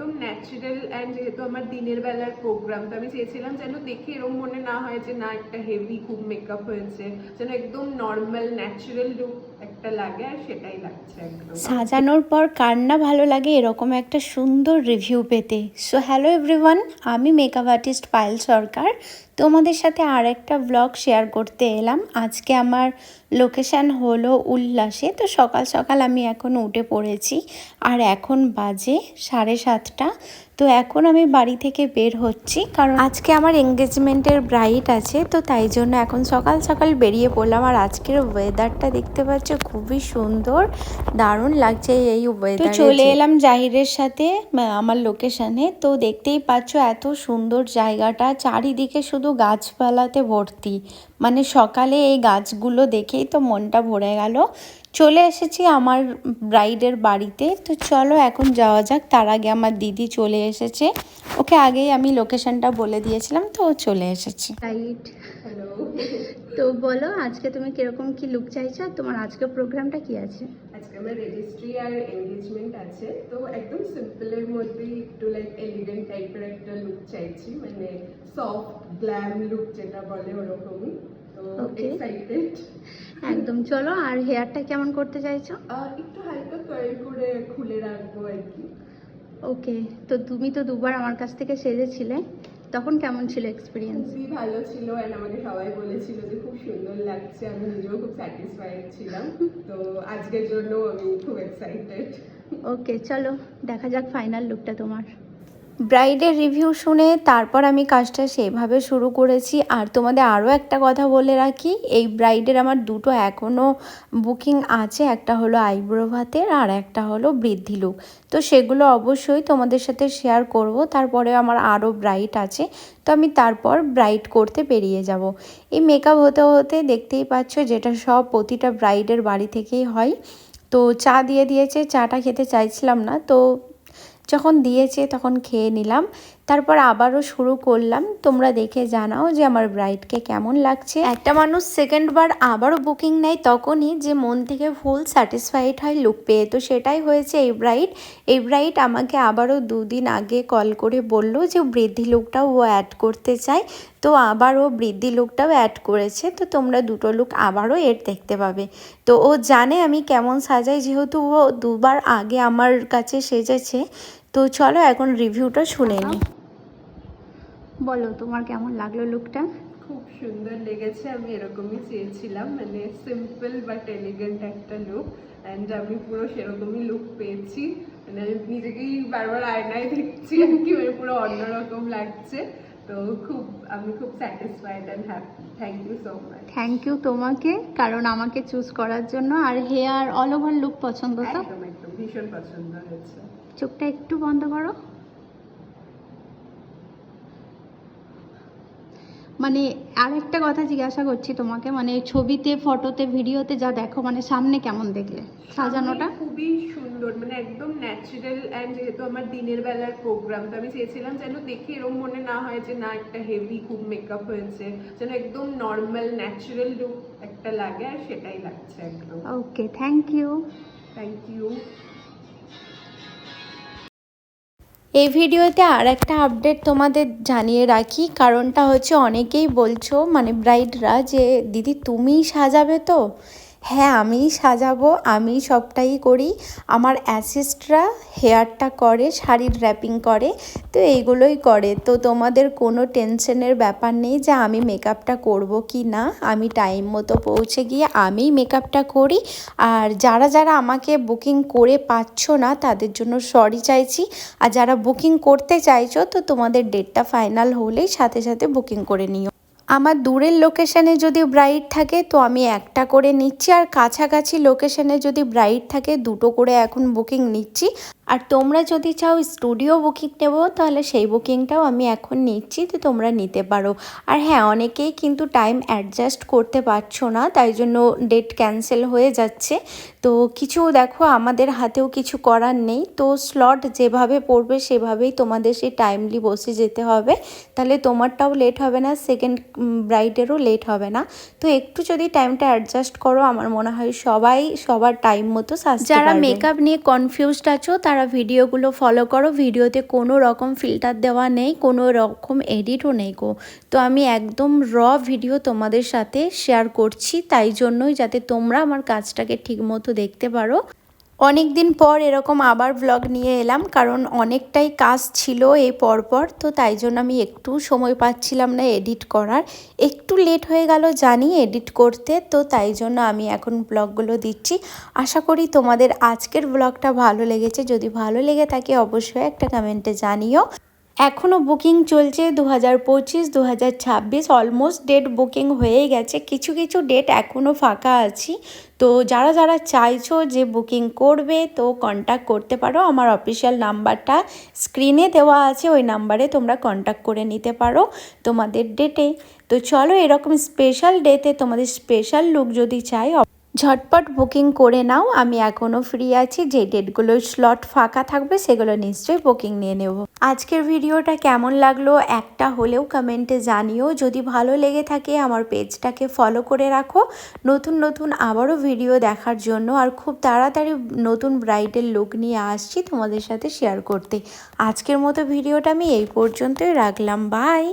একদম natural and যেহেতু আমার দিনের বেলার প্রোগ্রাম, তো আমি চেয়েছিলাম যেন দেখে এরকম মনে না হয় যে না একটা হেভি খুব মেকআপ হয়েছে, যেন একদম নর্মাল ন্যাচারাল লুক একটা লাগে, আর সেটাই লাগছে একদম। সাজানোর পর কার না ভালো লাগে এরকম একটা সুন্দর রিভিউ পেতে। সো হ্যালো এভরিওয়ান, আমি মেকআপ আর্টিস্ট পায়েল সরকার তোমাদের সাথে আর একটা ব্লগ শেয়ার করতে এলাম। আজকে আমার লোকেশান হলো উল্লাসে। তো সকাল সকাল আমি এখন উঠে পড়েছি, আর এখন বাজে 7:30। তো এখন আমি বাড়ি থেকে বের হচ্ছি, কারণ আজকে আমার এঙ্গেজমেন্টের ব্রাইড আছে। তো তাই জন্য এখন সকাল সকাল বেরিয়ে পড়লাম। আর আজকের ওয়েদারটা দেখতে পাচ্ছ খুবই সুন্দর, দারুণ লাগছে এই ওয়েদারে। তো চলে এলাম জাহিরের সাথে আমার লোকেশানে। তো দেখতেই পাচ্ছ এত সুন্দর জায়গাটা, চারিদিকে শুধু গাছপালাতে ভর্তি। মানে সকালে এই গাছগুলো দেখেই তো মনটা ভরে গেল। চলে এসেছি আমার ব্রাইডের বাড়িতে। তো চলো এখন যাওয়া যাক। তার আগে আমার দিদি চলে এসেছে, ওকে আগেই আমি লোকেশনটা বলে দিয়েছিলাম, তো ও চলে এসেছে। Right, hello. তো বলো আজকে তুমি কিরকম কি লুক চাইছো, আর তোমার আজকে প্রোগ্রামটা কি আছে? আজকে আমার রেজিস্ট্রি আর এনগেজমেন্ট আছে, তো একদম সিম্পলের মধ্যেই একটু লাইক এলিগেন্ট টাইপের একটা লুক চাইছি, মানে সফট গ্ল্যাম লুক যেটা বলে ওরকমই। তো এক্সাইটেড একদম। চলো, আর হেয়ারটা কেমন করতে চাইছো? একটু হালকা কার্ল করে খুলে রাখবো আর কি। ওকে, তো তুমি তো দুবার আমার কাছ থেকে সেজেছিলে, তখন কেমন ছিল এক্সপিরিয়েন্স? খুবই ভালো ছিল, অ্যান্ড আমাকে সবাই বলেছিল যে খুব সুন্দর লাগছে, আমি নিজেও খুব স্যাটিসফাইড ছিলাম। তো আজকের জন্য আমি খুব এক্সাইটেড। ওকে, চলো দেখা যাক ফাইনাল লুকটা তোমার। ব্রাইডের রিভিউ শুনে তারপর আমি কাজটা সেইভাবে শুরু করেছি। আর তোমাদের আরও একটা কথা বলে রাখি, এই ব্রাইডের আমার দুটো এখনও বুকিং আছে, একটা হলো আইব্রো ভাতের আর একটা হলো বৃদ্ধি লুক। তো সেগুলো অবশ্যই তোমাদের সাথে শেয়ার করব। তারপরে আমার আরও ব্রাইড আছে, তো আমি তারপর ব্রাইড করতে বেরিয়ে যাব। এই মেকআপ হতে হতে দেখতেই পাচ্ছ যেটা সব প্রতিটা ব্রাইডের বাড়ি থেকেই হয়। তো চা দিয়ে দিয়েছে, চাটা খেতে চাইছিলাম না, তো যখন দিয়েছে তখন খেয়ে নিলাম। তারপর আবারও শুরু করলাম। তোমরা দেখে জানাও যে আমার ব্রাইডকে কেমন লাগছে। একটা মানুষ সেকেন্ডবার আবারও বুকিং নেয় তখনই যে মন থেকে ফুল স্যাটিসফাইড হয় লুক পেয়ে। তো সেটাই হয়েছে এই ব্রাইড আমাকে আবারও 2 দিন আগে কল করে বলল যে বৃদ্ধি লুকটাও ও অ্যাড করতে চায়। তো আবার ও বৃদ্ধি লুকটাও অ্যাড করেছে। তো তোমরা দুটো লুক আবারও এর দেখতে পাবে। তো ও জানে আমি কেমন সাজাই, যেহেতু ও 2 বার আগে আমার কাছে সেজেছে। তো চলো এখন রিভিউটা শুনে নিই। বলো তোমার কেমন লাগলো লুকটা? খুব সুন্দর লেগেছে, আমি এরকমই চেয়েছিলাম, মানে সিম্পল বাট এলিগেন্ট একটা লুক, অ্যান্ড আমি পুরো সেরকমই লুক পেয়েছি। মানে আমি নিজেকেই বারবার আয়নায় দেখছি আর কি, মানে পুরো অন্যরকম লাগছে। তো আমি খুব satisfied and happy. Thank you so much. Thank you তোমাকে, কারণ আমাকে চুজ করার জন্য। আর হেয়ার অল ওভার লুক পছন্দ তো? একদম একদম ভীষণ পছন্দ হয়েছে। চোখটা একটু বন্ধ করো। মানে আরেকটা কথা জিজ্ঞাসা করছি তোমাকে, মানে ছবিতে, ফটোতে, ভিডিওতে যা দেখো, মানে সামনে কেমন দেখলে সাজানোটা? খুবই সুন্দর, মানে একদম ন্যাচারাল, অ্যান্ড যেহেতু আমার দিনের বেলার প্রোগ্রাম, তো আমি চেয়েছিলাম যেন দেখে এরকম মনে না হয় যে না একটা হেভি খুব মেকআপ হয়েছে, যেন একদম নর্মাল ন্যাচারাল লুক একটা লাগে, আর সেটাই লাগছে একদম। Okay, thank you. Thank you. এই ভিডিওতে আর একটা আপডেট তোমাদের জানিয়ে রাখি। কারণটা হচ্ছে অনেকেই বলছো, মানে ব্রাইডরা, যে দিদি তুমিই সাজাবে তো? হ্যাঁ, আমিই সাজাবো, আমি সবটাই করি। আমার অ্যাসিস্টরা হেয়ারটা করে, শাড়ির র্যাপিং করে, তো এইগুলোই করে। তো তোমাদের কোনো টেনশনের ব্যাপার নেই যে আমি মেকআপটা করব কি না। আমি টাইম মতো পৌঁছে গিয়ে আমিই মেকআপটা করি। আর যারা যারা আমাকে বুকিং করে পাচ্ছ না তাদের জন্য সরি চাইছি। আর যারা বুকিং করতে চাইছো, তো তোমাদের ডেটটা ফাইনাল হলেই সাথে সাথে বুকিং করে নিও। আমার দূরের লোকেশানে যদি ব্রাইড থাকে তো আমি একটা করে নিচ্ছি, আর কাছাকাছি লোকেশানে যদি ব্রাইড থাকে দুটো করে এখন বুকিং নিচ্ছি। আর তোমরা যদি চাও স্টুডিও বুকিং নেবো, তাহলে সেই বুকিংটাও আমি এখন নিচ্ছি, তো তোমরা নিতে পারো। আর হ্যাঁ, অনেকেই কিন্তু টাইম অ্যাডজাস্ট করতে পারছো না, তাই জন্য ডেট ক্যান্সেল হয়ে যাচ্ছে। তো কিছু দেখো আমাদের হাতেও কিছু করার নেই, তো স্লট যেভাবে পড়বে সেভাবেই তোমাদের সেই টাইমলি বসে যেতে হবে, তাহলে তোমারটাও লেট হবে না, সেকেন্ড ব্রাইডেরও লেট হবে না। তো একটু যদি টাইমটা অ্যাডজাস্ট করো আমার মনে হয় সবাই সবার টাইম মতো সাজতে পারবে। যারা মেকআপ নিয়ে কনফিউজড আছো তারা ভিডিওগুলো ফলো করো, ভিডিওতে কোনো রকম ফিল্টার দেওয়া নেই, কোনো রকম এডিটও নেই গো। তো আমি একদম র ভিডিও তোমাদের সাথে শেয়ার করছি, তাই জন্যই যাতে তোমরা আমার কাজটাকে ঠিকমতো দেখতে পারো। অনেক দিন পর এরকম আবার ব্লগ নিয়ে এলাম, কারণ অনেকটাই কাজ ছিল এই পরপর, তো তাই জন্য আমি একটু সময় পাচ্ছিলাম না এডিট করার। একটু লেট হয়ে গেল জানি এডিট করতে, তো তাই জন্য আমি এখন ব্লগগুলো দিচ্ছি। আশা করি তোমাদের আজকের ব্লগটা ভালো লেগেছে, যদি ভালো লেগে থাকে অবশ্যই একটা কমেন্টে জানিও। এখনও বুকিং চলছে 2025 2026, অলমোস্ট ডেট বুকিং হয়ে গেছে, কিছু কিছু ডেট এখনও ফাঁকা আছি। তো যারা যারা চাইছো যে বুকিং করবে তো কন্ট্যাক্ট করতে পারো, আমার অফিসিয়াল নাম্বারটা স্ক্রিনে দেওয়া আছে, ওই নাম্বারে তোমরা কন্ট্যাক্ট করে নিতে পারো তোমাদের ডেটে। তো চলো এরকম স্পেশাল ডেতে তোমাদের স্পেশাল লুক যদি চাই ঝটপট বুকিং করে নাও, আমি এখনও ফ্রি আছি, যে ডেটগুলো স্লট ফাঁকা থাকবে সেগুলো নিশ্চয়ই বুকিং নিয়ে নেব। আজকের ভিডিওটা কেমন লাগলো একটা হলেও কমেন্টে জানিও, যদি ভালো লেগে থাকে আমার পেজটাকে ফলো করে রাখো নতুন নতুন আবারও ভিডিও দেখার জন্য। আর খুব তাড়াতাড়ি নতুন ব্রাইডের লুক নিয়ে আসছি তোমাদের সাথে শেয়ার করতে। আজকের মতো ভিডিওটা আমি এই পর্যন্তই রাখলাম, বাই।